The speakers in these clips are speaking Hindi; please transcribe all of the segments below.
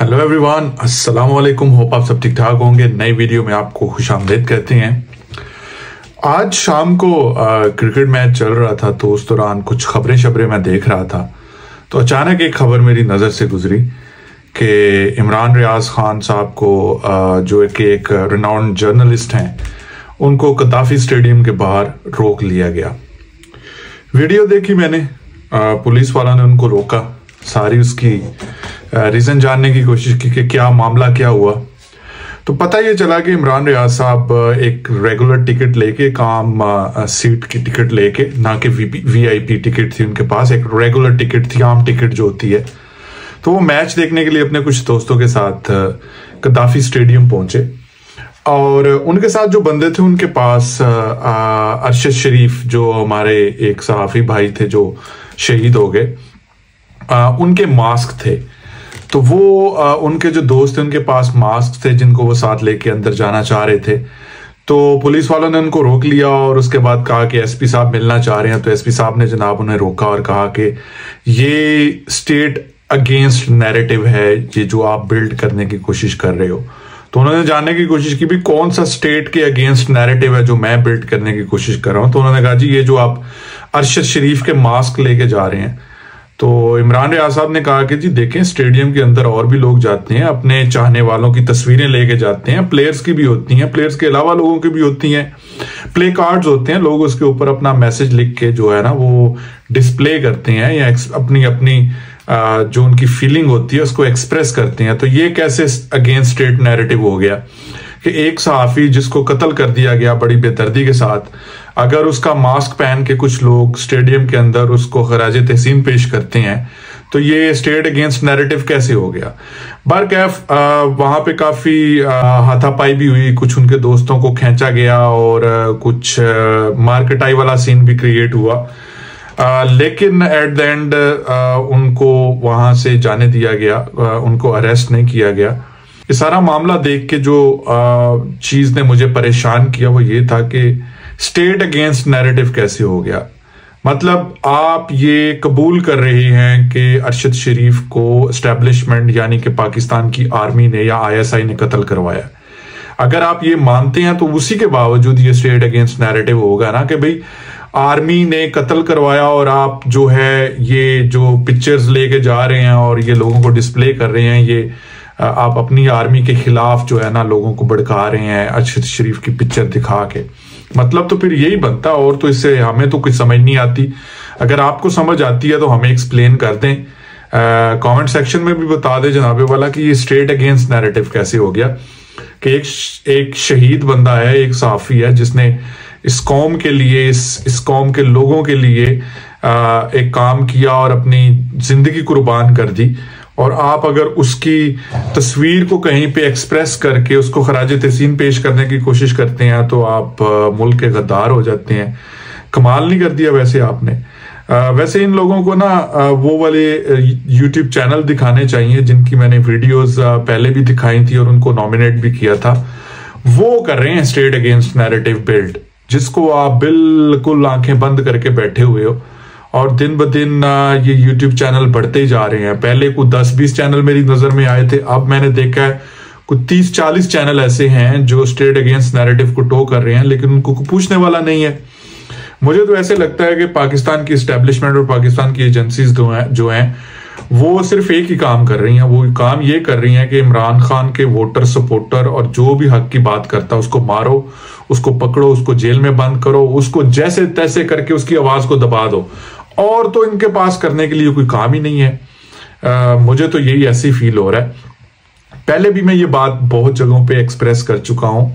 हेलो एवरीवन, अस्सलाम वालेकुम। होप आप सब ठीक ठाक होंगे। नई वीडियो में आपको खुशामदीद कहते हैं। आज शाम को क्रिकेट मैच चल रहा था तो उस दौरान कुछ खबरें मैं देख रहा था तो अचानक एक खबर मेरी नज़र से गुजरी कि इमरान रियाज खान साहब को जो कि एक रिनाउंड जर्नलिस्ट हैं, उनको गद्दाफी स्टेडियम के बाहर रोक लिया गया। वीडियो देखी मैंने, पुलिस वालों ने उनको रोका, सारी उसकी रीज़न जानने की कोशिश की कि क्या मामला क्या हुआ। तो पता ये चला कि इमरान रियाज साहब एक रेगुलर टिकट लेके, काम सीट की टिकट लेके, ना कि वीआईपी टिकट थी उनके पास, एक रेगुलर टिकट थी, आम टिकट जो होती है। तो वो मैच देखने के लिए अपने कुछ दोस्तों के साथ गद्दाफी स्टेडियम पहुंचे और उनके साथ जो बंदे थे उनके पास अरशद शरीफ, जो हमारे एक सहाफ़ी भाई थे जो शहीद हो गए, उनके मास्क थे। तो वो उनके जो दोस्त थे उनके पास मास्क थे जिनको वो साथ लेके अंदर जाना चाह रहे थे। तो पुलिस वालों ने उनको रोक लिया और उसके बाद कहा कि एसपी साहब मिलना चाह रहे हैं। तो एसपी साहब ने जनाब उन्हें रोका और कहा कि ये स्टेट अगेंस्ट नैरेटिव है, ये जो आप बिल्ड करने की कोशिश कर रहे हो। तो उन्होंने जानने की कोशिश की भी कौन सा स्टेट के अगेंस्ट नैरेटिव है जो मैं बिल्ड करने की कोशिश कर रहा हूं। तो उन्होंने कहा जी ये जो आप अरशद शरीफ के मास्क लेके जा रहे हैं। तो इमरान रियाज साहब ने कहा कि जी देखें, स्टेडियम के अंदर और भी लोग जाते हैं, अपने चाहने वालों की तस्वीरें लेके जाते हैं, प्लेयर्स की भी होती हैं, प्लेयर्स के अलावा लोगों की भी होती हैं, प्ले कार्ड्स होते हैं, लोग उसके ऊपर अपना मैसेज लिख के जो है ना वो डिस्प्ले करते हैं या अपनी जो उनकी फीलिंग होती है उसको एक्सप्रेस करते हैं। तो ये कैसे अगेंस्ट स्टेट नैरेटिव हो गया कि एक सहाफ़ी जिसको कत्ल कर दिया गया बड़ी बेदर्दी के साथ, अगर उसका मास्क पहन के कुछ लोग स्टेडियम के अंदर उसको खराज तहसीन पेश करते हैं तो ये स्टेट अगेंस्ट नैरेटिव कैसे हो गया। बहरकैफ वहां पे काफी हाथापाई भी हुई, कुछ उनके दोस्तों को खींचा गया और कुछ मार्केटाई वाला सीन भी क्रिएट हुआ। लेकिन एट द एंड उनको वहां से जाने दिया गया, उनको अरेस्ट नहीं किया गया। ये सारा मामला देख के जो चीज ने मुझे परेशान किया वो ये था कि स्टेट अगेंस्ट नैरेटिव कैसे हो गया। मतलब आप ये कबूल कर रहे हैं कि अरशद शरीफ को एस्टेब्लिशमेंट यानी कि पाकिस्तान की आर्मी ने या आईएसआई ने कत्ल करवाया। अगर आप ये मानते हैं तो उसी के बावजूद ये स्टेट अगेंस्ट नैरेटिव होगा ना कि भाई आर्मी ने कत्ल करवाया और आप जो है ये जो पिक्चर्स लेके जा रहे हैं और ये लोगों को डिस्प्ले कर रहे हैं, ये आप अपनी आर्मी के खिलाफ जो है ना लोगों को भड़का रहे हैं अरशद शरीफ की पिक्चर दिखा के। मतलब तो फिर यही बनता, और तो इससे हमें तो कुछ समझ नहीं आती। अगर आपको समझ आती है तो हमें एक्सप्लेन कर दें, कमेंट सेक्शन में भी बता दें जनाबे वाला कि ये स्टेट अगेंस्ट नैरेटिव कैसे हो गया कि एक शहीद बंदा है, एक सहाफ़ी है जिसने इस कौम के लिए, इस कौम के लोगों के लिए एक काम किया और अपनी जिंदगी कुर्बान कर दी, और आप अगर उसकी तस्वीर को कहीं पे एक्सप्रेस करके उसको खराज तहसीन पेश करने की कोशिश करते हैं तो आप मुल्क के गद्दार हो जाते हैं। कमाल नहीं कर दिया वैसे आपने। वैसे इन लोगों को ना वो वाले यूट्यूब चैनल दिखाने चाहिए जिनकी मैंने वीडियोस पहले भी दिखाई थी और उनको नॉमिनेट भी किया था। वो कर रहे हैं स्टेट अगेंस्ट नैरेटिव बिल्ड, जिसको आप बिल्कुल आंखें बंद करके बैठे हुए हो और दिन ब दिन ये YouTube चैनल बढ़ते ही जा रहे हैं। पहले कुछ 10-20 चैनल मेरी नजर में आए थे, अब मैंने देखा है कुछ 30-40 चैनल ऐसे हैं जो स्टेट अगेंस्ट नैरेटिव को टो कर रहे हैं, लेकिन उनको पूछने वाला नहीं है। मुझे तो ऐसे लगता है कि पाकिस्तान की एस्टेब्लिशमेंट और पाकिस्तान की एजेंसीज जो हैं वो सिर्फ एक ही काम कर रही हैं। वो काम ये कर रही हैं कि इमरान खान के वोटर सपोर्टर और जो भी हक की बात करता है उसको मारो, उसको पकड़ो, उसको जेल में बंद करो, उसको जैसे तैसे करके उसकी आवाज को दबा दो, और तो इनके पास करने के लिए कोई काम ही नहीं है। मुझे तो यही ऐसी फील हो रहा है। पहले भी मैं ये बात बहुत जगहों पे एक्सप्रेस कर चुका हूं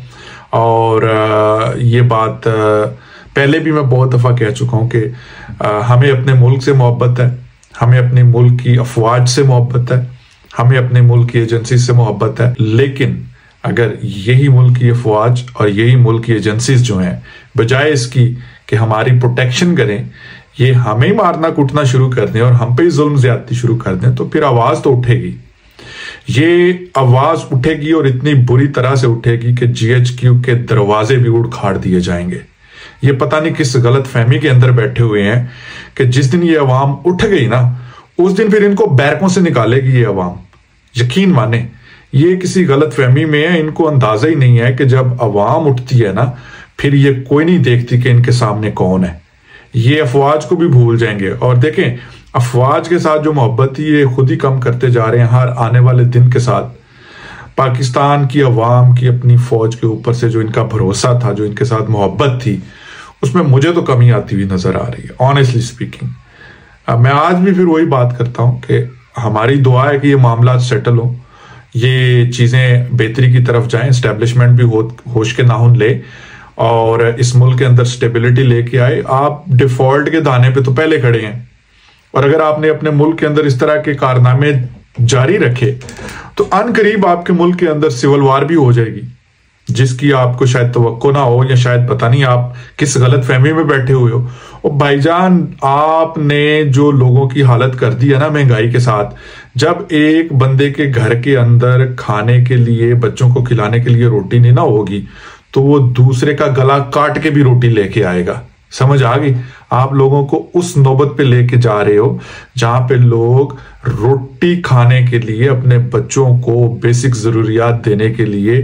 और ये बात पहले भी मैं बहुत दफा कह चुका हूं कि हमें अपने मुल्क से मोहब्बत है, हमें अपने मुल्क की अफवाज से मोहब्बत है, हमें अपने मुल्क की एजेंसी से मोहब्बत है। लेकिन अगर यही मुल्क की अफवाज और यही मुल्क की एजेंसीज जो हैं बजाय इसकी कि हमारी प्रोटेक्शन करें, ये हमें मारना कूटना शुरू कर दें और हम पे ही जुल्म ज्यादती शुरू कर दें, तो फिर आवाज तो उठेगी। ये आवाज उठेगी और इतनी बुरी तरह से उठेगी कि GHQ के दरवाजे भी उखाड़ दिए जाएंगे। ये पता नहीं किस गलत फहमी के अंदर बैठे हुए हैं कि जिस दिन ये अवाम उठ गई ना उस दिन फिर इनको बैरकों से निकालेगी ये अवाम। यकीन माने ये किसी गलत फहमी में है, इनको अंदाजा ही नहीं है कि जब अवाम उठती है ना, फिर ये कोई नहीं देखती कि इनके सामने कौन है। ये अफवाज को भी भूल जाएंगे। और देखें, अफवाज के साथ जो मोहब्बत थी ये खुद ही कम करते जा रहे हैं हर आने वाले दिन के साथ। पाकिस्तान की अवाम की अपनी फौज के ऊपर से जो इनका भरोसा था, जो इनके साथ मोहब्बत थी, उसमें मुझे तो कमी आती हुई नजर आ रही है, ऑनेस्टली स्पीकिंग। मैं आज भी फिर वही बात करता हूं कि हमारी दुआ है कि ये मामला सेटल हो, ये चीजें बेहतरी की तरफ जाएं, एस्टेब्लिशमेंट भी होश के नाखून ले और इस मुल्क के अंदर स्टेबिलिटी लेके आए। आप डिफॉल्ट के दाने पे तो पहले खड़े हैं, और अगर आपने अपने मुल्क के अंदर इस तरह के कारनामे जारी रखे तो अनकरीब आपके मुल्क के अंदर सिविल वार भी हो जाएगी, जिसकी आपको शायद तवक्को ना हो, या शायद पता नहीं आप किस गलत फहमी में बैठे हुए हो। और भाईजान, आपने जो लोगों की हालत कर दी है ना महंगाई के साथ, जब एक बंदे के घर के अंदर खाने के लिए, बच्चों को खिलाने के लिए रोटी नहीं ना होगी, तो वो दूसरे का गला काट के भी रोटी लेके आएगा। समझ आ गई? आप लोगों को उस नौबत पे लेके जा रहे हो जहां पे लोग रोटी खाने के लिए, अपने बच्चों को बेसिक जरूरियात देने के लिए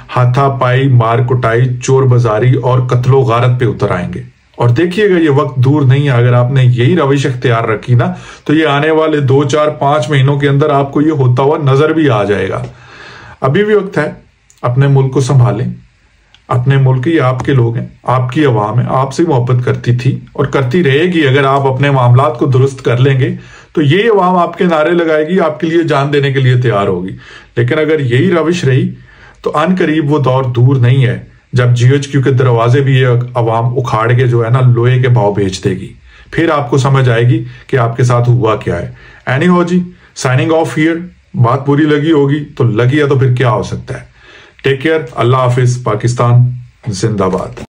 हाथापाई, मार कुटाई, चोर बाजारी और कत्लो गारत पे उतर आएंगे। और देखिएगा, ये वक्त दूर नहीं है। अगर आपने यही रविश अख्तियार रखी ना, तो ये आने वाले 2, 4, 5 महीनों के अंदर आपको ये होता हुआ नजर भी आ जाएगा। अभी भी वक्त है, अपने मुल्क को संभालें। अपने मुल्क ही आपके लोग हैं, आपकी अवाम है, आपसे मोहब्बत करती थी और करती रहेगी। अगर आप अपने मामलात को दुरुस्त कर लेंगे तो ये अवाम आपके नारे लगाएगी, आपके लिए जान देने के लिए तैयार होगी। लेकिन अगर यही रविश रही तो अनकरीब वो दौर दूर नहीं है जब GHQ के दरवाजे भी ये अवाम उखाड़ के जो है ना लोहे के भाव बेच देगी। फिर आपको समझ आएगी कि आपके साथ हुआ क्या है। एनीहो जी, साइनिंग ऑफ हियर। बात बुरी लगी होगी तो लगी है, तो फिर क्या हो सकता है। टेक केयर, अल्लाह हाफिज, पाकिस्तान जिंदाबाद।